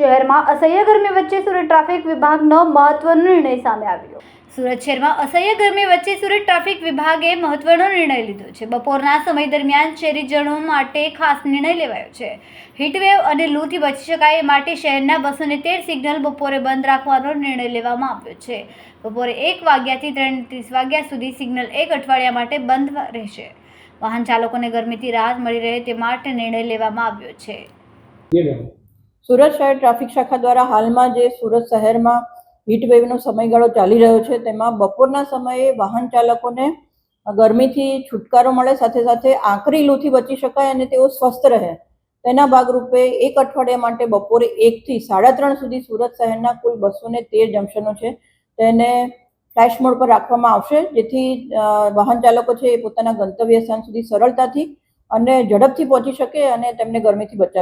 શહેરમાં અસહ્ય ગરમી વચ્ચે સુરત ટ્રાફિક વિભાગનો મહત્વનો નિર્ણય સામે આવ્યો। સુરત શહેરમાં અસહ્ય ગરમી વચ્ચે સુરત ટ્રાફિક વિભાગે મહત્વનો નિર્ણય લીધો છે। બપોરના સમય દરમિયાન શહેરીજનો માટે ખાસ નિર્ણય લેવાયો છે। હીટવેવ અને લૂથી બચી શકાય એ માટે શહેરના 213 સિગ્નલ બપોરે બંધ રાખવાનો નિર્ણય લેવામાં આવ્યો છે। બપોરે 1 વાગ્યાથી 3:30 વાગ્યા સુધી સિગ્નલ એક અઠવાડિયા માટે બંધ રહેશે। વાહન ચાલકોને ગરમીથી રાહત મળી રહે તે માટે નિર્ણય લેવામાં આવ્યો છે। સુરત શહેર ટ્રાફિક શાખા દ્વારા હાલમાં જે સુરત શહેરમાં હીટવેવનો સમયગાળો ચાલી રહ્યો છે તેમાં બપોરના સમયે વાહન ચાલકોને ગરમીથી છુટકારો મળે, સાથે સાથે આકરી લૂથી બચી શકાય અને તેઓ સ્વસ્થ રહે તેના ભાગરૂપે એક અઠવાડિયા માટે બપોરે 1 થી 3:30 સુધી સુરત શહેરના કુલ 213 જંકશનો છે તેને ફ્લેશ મોડ પર રાખવામાં આવશે, જેથી વાહન ચાલકો છે એ પોતાના ગંતવ્ય સ્થાન સુધી સરળતાથી અને ઝડપથી પહોંચી શકે અને તેમને ગરમીથી બચાવી